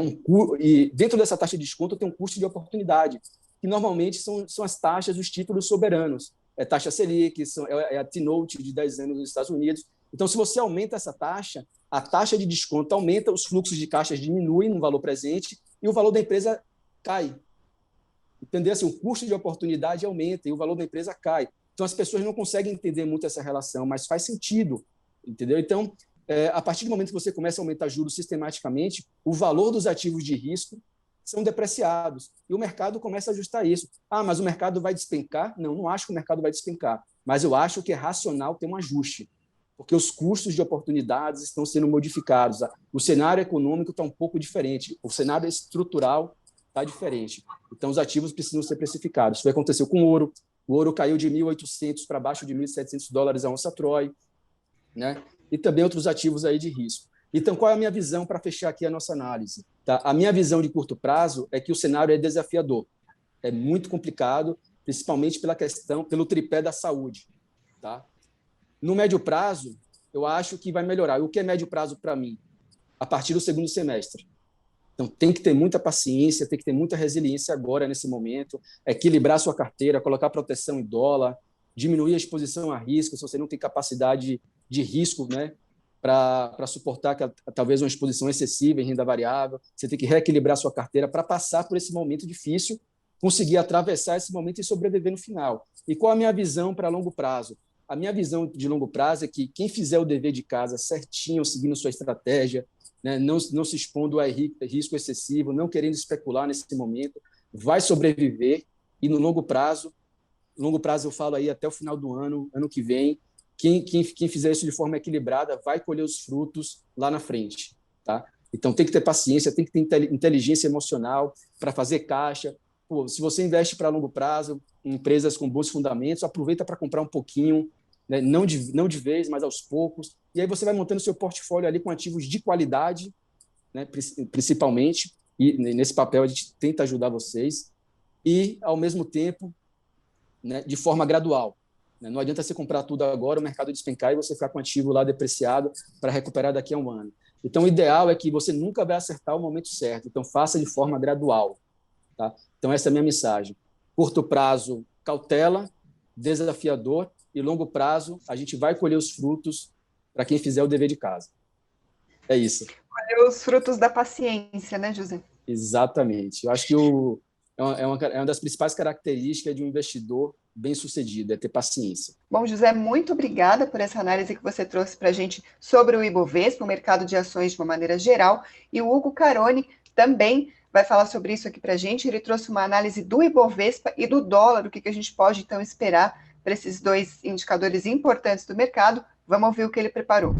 E dentro dessa taxa de desconto tem um custo de oportunidade, que normalmente são as taxas dos títulos soberanos. É taxa Selic, é a T-Note de 10 anos nos Estados Unidos. Então, se você aumenta essa taxa, a taxa de desconto aumenta, os fluxos de caixas diminuem no valor presente e o valor da empresa cai. Entendeu? Assim, o custo de oportunidade aumenta e o valor da empresa cai. Então, as pessoas não conseguem entender muito essa relação, mas faz sentido. Entendeu? Então, a partir do momento que você começa a aumentar juros sistematicamente, o valor dos ativos de risco são depreciados. E o mercado começa a ajustar isso. Mas o mercado vai despencar? Não acho que o mercado vai despencar. Mas eu acho que é racional ter um ajuste, porque os custos de oportunidades estão sendo modificados. O cenário econômico está um pouco diferente. O cenário estrutural está diferente. Então, os ativos precisam ser precificados. Isso vai acontecer com o ouro. O ouro caiu de 1.800 para baixo de $1.700 a onça Troy, né? E também outros ativos aí de risco. Então, qual é a minha visão para fechar aqui a nossa análise? Tá? A minha visão de curto prazo é que o cenário é desafiador. É muito complicado, principalmente pelo tripé da saúde. Tá? No médio prazo, eu acho que vai melhorar. E o que é médio prazo para mim? A partir do segundo semestre. Então, tem que ter muita paciência, tem que ter muita resiliência agora, nesse momento, equilibrar sua carteira, colocar proteção em dólar, diminuir a exposição a risco, se você não tem capacidade de risco, né, para suportar talvez uma exposição excessiva em renda variável. Você tem que reequilibrar sua carteira para passar por esse momento difícil, conseguir atravessar esse momento e sobreviver no final. E qual a minha visão para longo prazo? A minha visão de longo prazo é que quem fizer o dever de casa certinho, seguindo sua estratégia, né, não se expondo a risco excessivo, não querendo especular nesse momento, vai sobreviver. E no longo prazo eu falo aí até o final do ano que vem, quem fizer isso de forma equilibrada vai colher os frutos lá na frente. Tá? Então, tem que ter paciência, tem que ter inteligência emocional para fazer caixa. Se você investe para longo prazo, em empresas com bons fundamentos, aproveita para comprar um pouquinho, né? não de vez, mas aos poucos. E aí você vai montando seu portfólio ali com ativos de qualidade, né? Principalmente. E nesse papel a gente tenta ajudar vocês. E, ao mesmo tempo, né, de forma gradual. Não adianta você comprar tudo agora, o mercado despencar e você ficar com o ativo lá depreciado para recuperar daqui a um ano. Então, o ideal é que você nunca vai acertar o momento certo. Então, faça de forma gradual. Tá? Então, essa é a minha mensagem. Curto prazo, cautela, desafiador, e longo prazo, a gente vai colher os frutos para quem fizer o dever de casa. É isso. Colher os frutos da paciência, né, José? Exatamente. Eu acho que é uma das principais características de um investidor bem-sucedido, é ter paciência. Bom, José, muito obrigada por essa análise que você trouxe para a gente sobre o Ibovespa, o mercado de ações de uma maneira geral, e o Hugo Caroni também vai falar sobre isso aqui para a gente. Ele trouxe uma análise do Ibovespa e do dólar, o que a gente pode, então, esperar para esses dois indicadores importantes do mercado. Vamos ouvir o que ele preparou.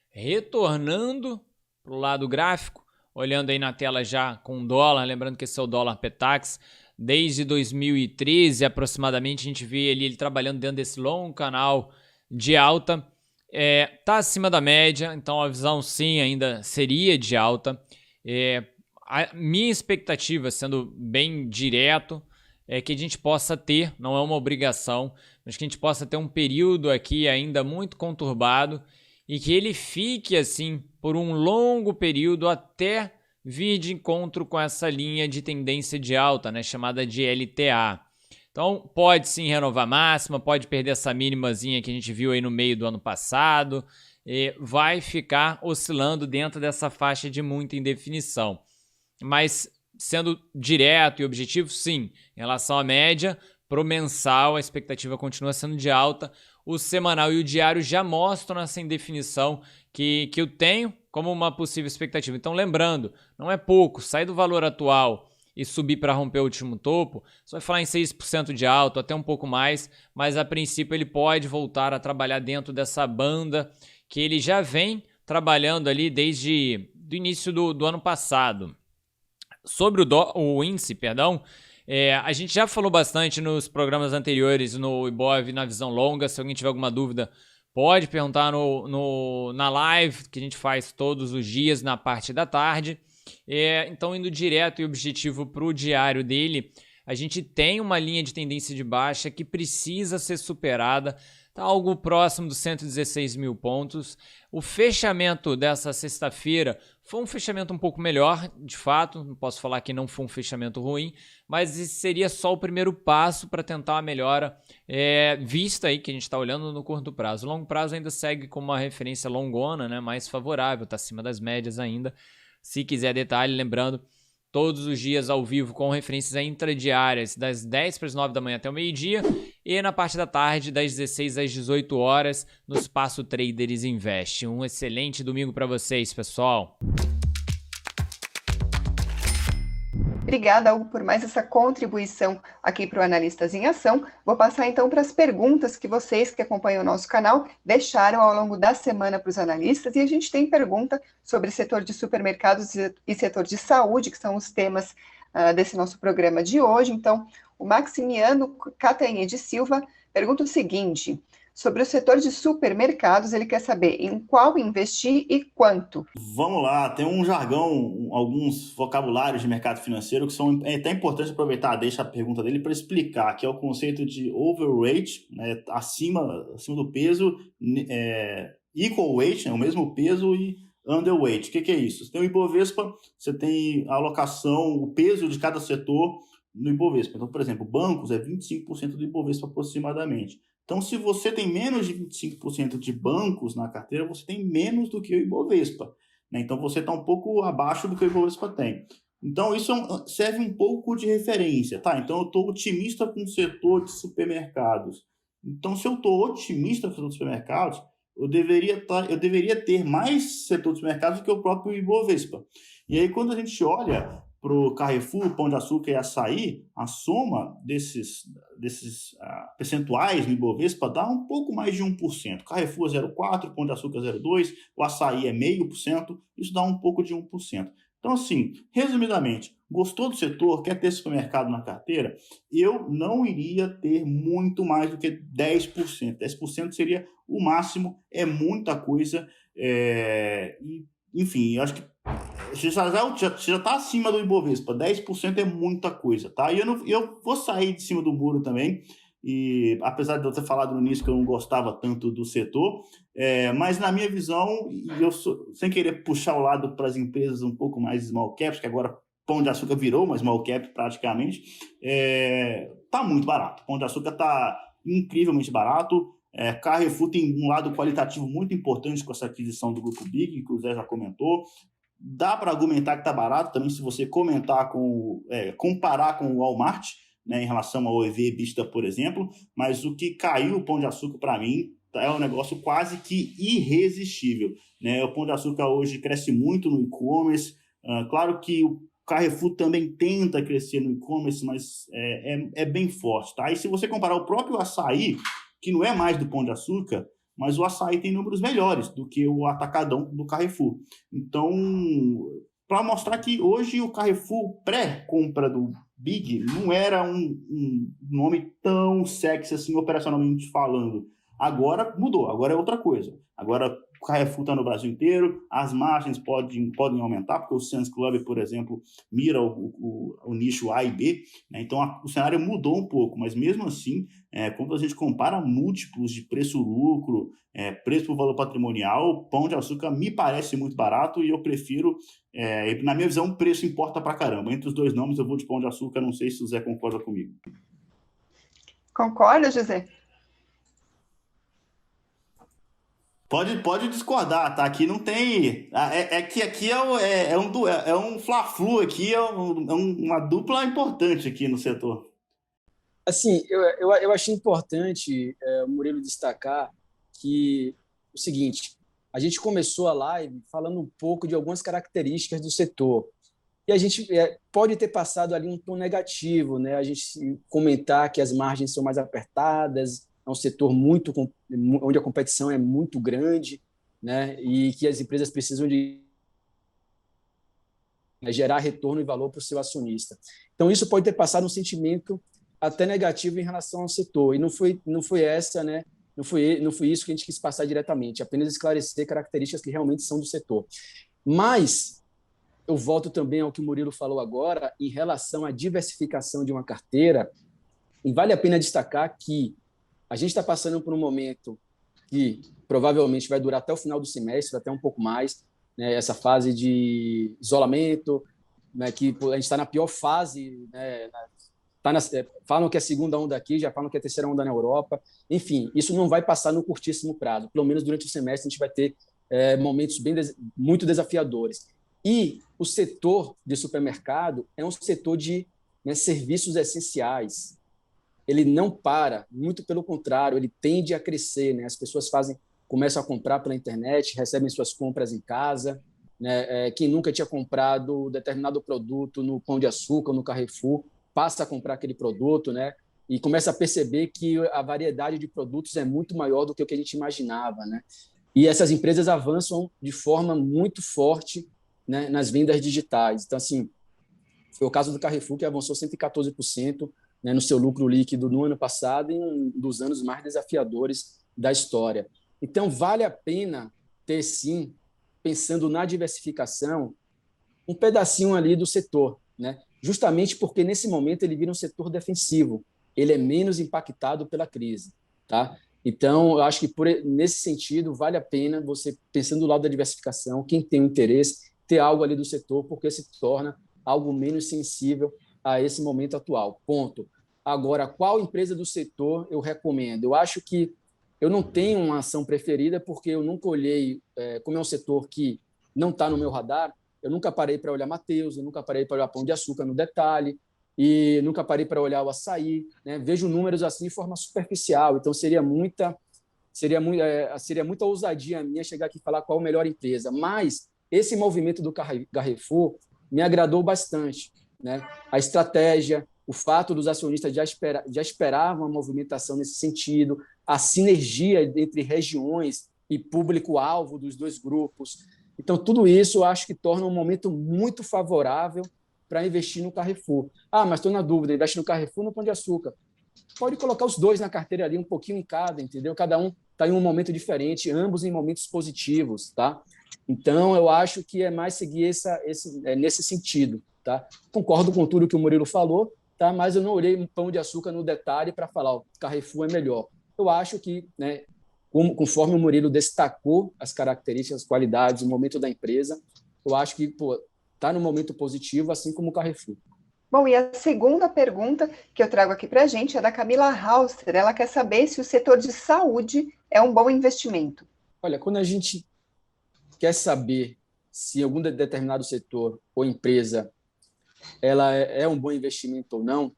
Retornando para o lado gráfico, olhando aí na tela já com o dólar, lembrando que esse é o dólar Petax, desde 2013 aproximadamente a gente vê ele trabalhando dentro desse longo canal de alta, tá acima da média, então a visão sim ainda seria de alta. A minha expectativa, sendo bem direto, é que a gente possa ter, não é uma obrigação, mas que a gente possa ter um período aqui ainda muito conturbado e que ele fique assim por um longo período até vir de encontro com essa linha de tendência de alta, né, chamada de LTA. Então, pode sim renovar a máxima, pode perder essa mínimazinha que a gente viu aí no meio do ano passado, e vai ficar oscilando dentro dessa faixa de muita indefinição. Mas, sendo direto e objetivo, sim, em relação à média, pro mensal a expectativa continua sendo de alta. O semanal e o diário já mostram essa indefinição que eu tenho como uma possível expectativa. Então, lembrando, não é pouco, sair do valor atual e subir para romper o último topo, você vai falar em 6% de alta, até um pouco mais, mas a princípio ele pode voltar a trabalhar dentro dessa banda que ele já vem trabalhando ali desde o início do ano passado. Sobre o índice, a gente já falou bastante nos programas anteriores no Ibov na visão longa. Se alguém tiver alguma dúvida, pode perguntar na live que a gente faz todos os dias na parte da tarde. Então, indo direto e objetivo para o diário dele, a gente tem uma linha de tendência de baixa que precisa ser superada. Está algo próximo dos 116 mil pontos. O fechamento dessa sexta-feira foi um fechamento um pouco melhor, de fato. Não posso falar que não foi um fechamento ruim, mas esse seria só o primeiro passo para tentar uma melhora vista aí que a gente está olhando no curto prazo. O longo prazo ainda segue como uma referência longona, né, mais favorável, está acima das médias ainda. Se quiser detalhe, lembrando, todos os dias ao vivo com referências intradiárias das 10 para as 9 da manhã até o meio-dia e na parte da tarde das 16 às 18 horas no Espaço Traders Invest. Um excelente domingo para vocês, pessoal. Obrigada, Hugo, por mais essa contribuição aqui para o Analistas em Ação. Vou passar então para as perguntas que vocês que acompanham o nosso canal deixaram ao longo da semana para os analistas. E a gente tem pergunta sobre setor de supermercados e setor de saúde, que são os temas desse nosso programa de hoje. Então, o Maximiano Catanhede Silva pergunta o seguinte: sobre o setor de supermercados, ele quer saber em qual investir e quanto. Vamos lá, tem um jargão, alguns vocabulários de mercado financeiro que são até importantes aproveitar, deixa a pergunta dele para explicar, que é o conceito de overweight, né, acima do peso, equal weight, né, o mesmo peso, e underweight. O que é isso? Você tem o Ibovespa, você tem a alocação, o peso de cada setor no Ibovespa. Então, por exemplo, bancos é 25% do Ibovespa aproximadamente. Então, se você tem menos de 25% de bancos na carteira, você tem menos do que o Ibovespa, né? Então, você está um pouco abaixo do que o Ibovespa tem. Então, isso serve um pouco de referência, tá? Então, eu estou otimista com o setor de supermercados. Então, se eu estou otimista com o setor de supermercados, eu deveria ter mais setor de supermercados do que o próprio Ibovespa. E aí, quando a gente olha para o Carrefour, Pão de Açúcar e Açaí, a soma desses percentuais no Ibovespa dá um pouco mais de 1%. Carrefour 0,4%, Pão de Açúcar 0,2%, o Açaí é 0,5%, isso dá um pouco de 1%. Então, assim, resumidamente, gostou do setor, quer ter supermercado na carteira? Eu não iria ter muito mais do que 10%. 10% seria o máximo, é muita coisa. Enfim, eu acho que você já está acima do Ibovespa, 10% é muita coisa, tá? E eu vou sair de cima do muro também, e apesar de eu ter falado no início que eu não gostava tanto do setor, mas na minha visão, e eu sem querer puxar o lado para as empresas um pouco mais small caps, que agora Pão de Açúcar virou uma small cap praticamente, tá muito barato. Pão de Açúcar tá incrivelmente barato. Carrefour tem um lado qualitativo muito importante com essa aquisição do Grupo Big, que o Zé já comentou. Dá para argumentar que está barato também se você comparar com o Walmart, né, em relação ao EV/EBITDA, por exemplo, mas o que caiu o Pão de Açúcar para mim é um negócio quase que irresistível, né? O Pão de Açúcar hoje cresce muito no e-commerce, claro que o Carrefour também tenta crescer no e-commerce, mas é bem forte, tá? E se você comparar o próprio Açaí, que não é mais do Pão de Açúcar, mas o Açaí tem números melhores do que o atacadão do Carrefour. Então, para mostrar que hoje o Carrefour pré-compra do Big não era um nome tão sexy assim, operacionalmente falando. Agora mudou, agora é outra coisa. Agora o Carrefour está no Brasil inteiro, as margens podem aumentar, porque o Sam's Club, por exemplo, mira o nicho A e B, né? Então o cenário mudou um pouco, mas mesmo assim, quando a gente compara múltiplos de preço-lucro, preço por valor patrimonial, o Pão de Açúcar me parece muito barato e eu prefiro, na minha visão, o preço importa pra caramba. Entre os dois nomes eu vou de Pão de Açúcar, não sei se o Zé concorda comigo. Concorda, José? Pode discordar, tá? Aqui não tem. É que aqui é um fla-flu aqui, uma dupla importante aqui no setor. Assim, eu achei importante, o Murilo destacar que o seguinte, a gente começou a live falando um pouco de algumas características do setor. E a gente pode ter passado ali um tom negativo, né? A gente comentar que as margens são mais apertadas, é um setor onde a competição é muito grande, né? E que as empresas precisam de gerar retorno e valor para o seu acionista. Então, isso pode ter passado um sentimento até negativo em relação ao setor. E não foi essa, né? Não foi isso que a gente quis passar diretamente, apenas esclarecer características que realmente são do setor. Mas eu volto também ao que o Murilo falou agora em relação à diversificação de uma carteira, e vale a pena destacar que a gente está passando por um momento que provavelmente vai durar até o final do semestre, até um pouco mais, né, essa fase de isolamento, né, que a gente está na pior fase, né, falam que é a segunda onda aqui, já falam que é a terceira onda na Europa. Enfim, isso não vai passar no curtíssimo prazo. Pelo menos durante o semestre a gente vai ter momentos muito desafiadores. E o setor de supermercado é um setor de serviços essenciais. Ele não para, muito pelo contrário, ele tende a crescer, né? As pessoas começam a comprar pela internet, recebem suas compras em casa, né? Quem nunca tinha comprado determinado produto no Pão de Açúcar, no Carrefour, passa a comprar aquele produto, né? E começa a perceber que a variedade de produtos é muito maior do que o que a gente imaginava, né? E essas empresas avançam de forma muito forte, né, nas vendas digitais. Então, assim, foi o caso do Carrefour, que avançou 114%, né, no seu lucro líquido no ano passado, em um dos anos mais desafiadores da história. Então, vale a pena ter, sim, pensando na diversificação, um pedacinho ali do setor, né? Justamente porque, nesse momento, ele vira um setor defensivo. Ele é menos impactado pela crise, tá? Então, eu acho que, nesse sentido, vale a pena você, pensando do lado da diversificação, quem tem um interesse, ter algo ali do setor, porque se torna algo menos sensível a esse momento atual. Ponto. Agora, qual empresa do setor eu recomendo? Eu acho que eu não tenho uma ação preferida, porque eu nunca olhei, como é um setor que não está no meu radar, eu nunca parei para olhar Mateus, eu nunca parei para olhar Pão de Açúcar no detalhe, e nunca parei para olhar o Açaí, né? Vejo números assim de forma superficial, então seria muita ousadia minha chegar aqui e falar qual a melhor empresa. Mas esse movimento do Carrefour me agradou bastante, né? A estratégia, o fato dos acionistas já esperavam uma movimentação nesse sentido, a sinergia entre regiões e público-alvo dos dois grupos. Então, tudo isso eu acho que torna um momento muito favorável para investir no Carrefour. Ah, mas estou na dúvida, investe no Carrefour ou no Pão de Açúcar? Pode colocar os dois na carteira ali, um pouquinho em cada, entendeu? Cada um está em um momento diferente, ambos em momentos positivos, tá? Então, eu acho que é mais seguir nesse sentido, tá? Concordo com tudo que o Murilo falou, tá? Mas eu não olhei um Pão de Açúcar no detalhe para falar, o Carrefour é melhor. Eu acho que, né, conforme o Murilo destacou as características, as qualidades, o momento da empresa, eu acho que está no momento positivo, assim como o Carrefour. Bom, e a segunda pergunta que eu trago aqui para a gente é da Camila Hauster. Ela quer saber se o setor de saúde é um bom investimento. Olha, quando a gente quer saber se algum determinado setor ou empresa ela é um bom investimento ou não,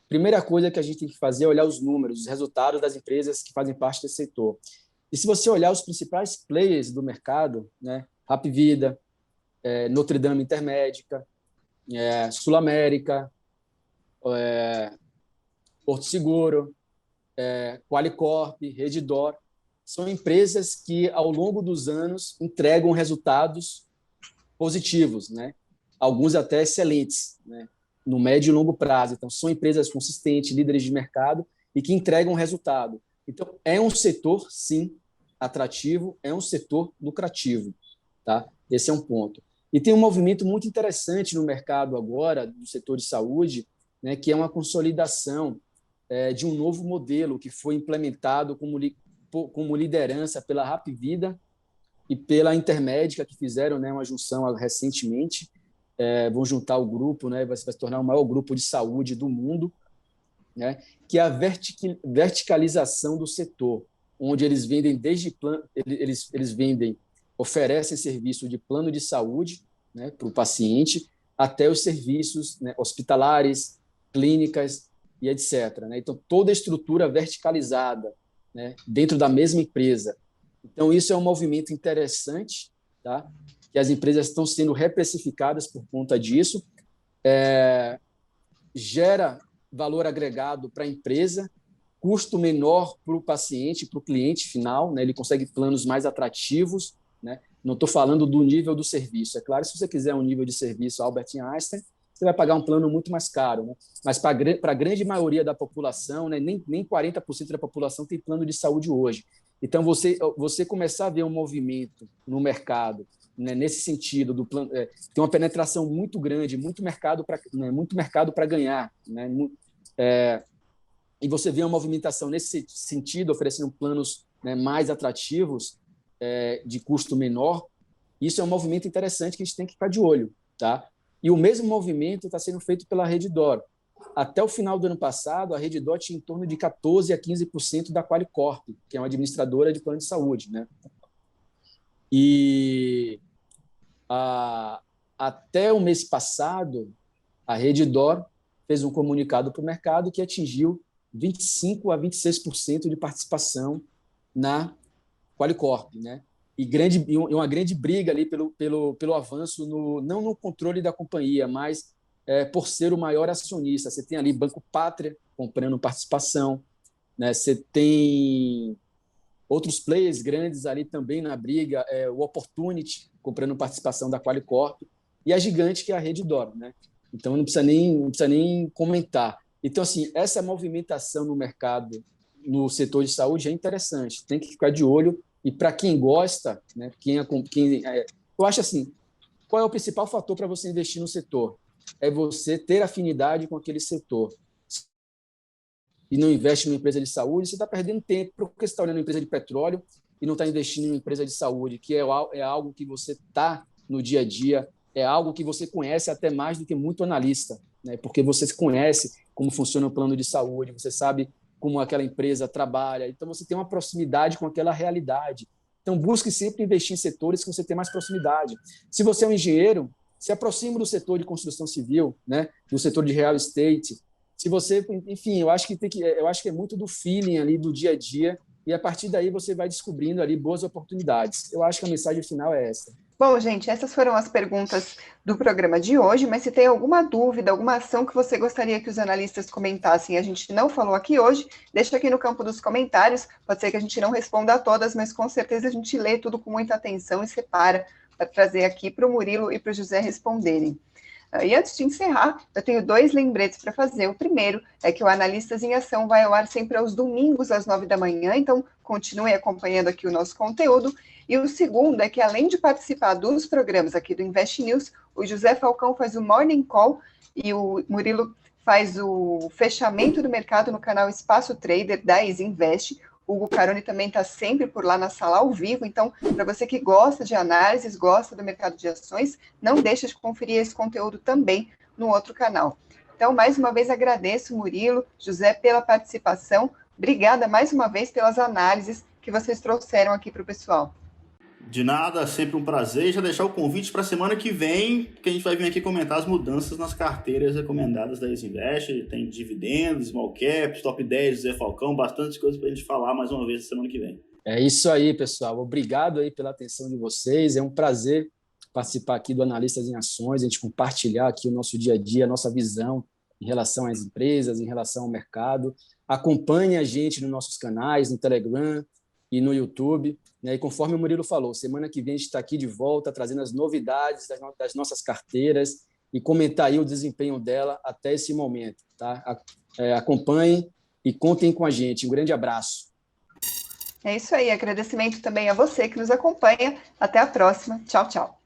primeira coisa que a gente tem que fazer é olhar os números, os resultados das empresas que fazem parte desse setor. E se você olhar os principais players do mercado, né, Hapvida, Notre Dame Intermédica, Sul América, Porto Seguro, Qualicorp, Redditor, são empresas que, ao longo dos anos, entregam resultados positivos, né? Alguns até excelentes, né? No médio e longo prazo. Então, são empresas consistentes, líderes de mercado e que entregam resultado. Então, é um setor, sim, atrativo, é um setor lucrativo, tá? Esse é um ponto. E tem um movimento muito interessante no mercado agora, do setor de saúde, né, que é uma consolidação de um novo modelo que foi implementado como liderança pela Hapvida e pela Intermédica, que fizeram, né, uma junção recentemente. Vão juntar o grupo, né, vai se tornar o maior grupo de saúde do mundo. né, que é a verticalização do setor, onde eles vendem oferecem serviço de plano de saúde, né, para o paciente, até os serviços, né, hospitalares, clínicas e etc., né? Então, toda a estrutura verticalizada, né, dentro da mesma empresa. Então, isso é um movimento interessante, tá? Que as empresas estão sendo reprecificadas por conta disso. Gera valor agregado para a empresa, custo menor para o paciente, para o cliente final, né? Ele consegue planos mais atrativos, né? Não estou falando do nível do serviço. É claro, se você quiser um nível de serviço Albert Einstein, você vai pagar um plano muito mais caro, né? Mas para a grande maioria da população, né, nem 40% da população tem plano de saúde hoje. Então, você começar a ver um movimento no mercado, né, nesse sentido, tem uma penetração muito grande, muito mercado para ganhar, né? E você vê uma movimentação nesse sentido, oferecendo planos, né, mais atrativos, de custo menor. Isso é um movimento interessante que a gente tem que ficar de olho, tá? E o mesmo movimento está sendo feito pela Redditor. Até o final do ano passado, a Redditor tinha em torno de 14% a 15% da Qualicorp, que é uma administradora de plano de saúde, né? E até o mês passado, a Redditor fez um comunicado para o mercado que atingiu 25% a 26% de participação na Qualicorp, né? E uma grande briga ali pelo avanço, não no controle da companhia, mas por ser o maior acionista. Você tem ali Banco Pátria comprando participação, né? Você tem outros players grandes ali também na briga, o Opportunity comprando participação da Qualicorp e a gigante que é a Redditor, né? Então não precisa nem comentar. Então, assim, essa movimentação no mercado, no setor de saúde, é interessante. Tem que ficar de olho. E para quem gosta, né, eu acho assim, qual é o principal fator para você investir no setor? É você ter afinidade com aquele setor. E não investe em uma empresa de saúde, você está perdendo tempo, porque você está olhando uma empresa de petróleo e não está investindo em uma empresa de saúde, que é algo que você está no dia a dia, é algo que você conhece até mais do que muito analista, né? Porque você conhece como funciona o plano de saúde, você sabe como aquela empresa trabalha, então você tem uma proximidade com aquela realidade. Então, busque sempre investir em setores que você tem mais proximidade. Se você é um engenheiro, se aproxime do setor de construção civil, né? Do setor de real estate. Se você, enfim, eu acho que é muito do feeling ali do dia a dia, e a partir daí você vai descobrindo ali boas oportunidades. Eu acho que a mensagem final é essa. Bom, gente, essas foram as perguntas do programa de hoje, mas se tem alguma dúvida, alguma ação que você gostaria que os analistas comentassem e a gente não falou aqui hoje, deixa aqui no campo dos comentários. Pode ser que a gente não responda a todas, mas com certeza a gente lê tudo com muita atenção e separa para trazer aqui para o Murilo e para o José responderem. E antes de encerrar, eu tenho 2 lembretes para fazer. O primeiro é que o Analistas em Ação vai ao ar sempre aos domingos, às 9 da manhã, então continue acompanhando aqui o nosso conteúdo. E o segundo é que, além de participar dos programas aqui do Invest News, o José Falcão faz o Morning Call e o Murilo faz o fechamento do mercado no canal Espaço Trader da Easy Invest. O Hugo Caroni também está sempre por lá na sala ao vivo, então, para você que gosta de análises, gosta do mercado de ações, não deixe de conferir esse conteúdo também no outro canal. Então, mais uma vez, agradeço, Murilo, José, pela participação. Obrigada mais uma vez pelas análises que vocês trouxeram aqui para o pessoal. De nada, sempre um prazer. Já deixar o convite para a semana que vem, que a gente vai vir aqui comentar as mudanças nas carteiras recomendadas da Easy Invest. Tem dividendos, small caps, top 10, Zé Falcão, bastante coisa para a gente falar mais uma vez na semana que vem. É isso aí, pessoal. Obrigado aí pela atenção de vocês. É um prazer participar aqui do Analistas em Ações, a gente compartilhar aqui o nosso dia a dia, a nossa visão em relação às empresas, em relação ao mercado. Acompanhe a gente nos nossos canais, no Telegram e no YouTube. E conforme o Murilo falou, semana que vem a gente está aqui de volta, trazendo as novidades das nossas carteiras e comentar aí o desempenho dela até esse momento. Tá? Acompanhem e contem com a gente. Um grande abraço. É isso aí. Agradecimento também a você que nos acompanha. Até a próxima. Tchau, tchau.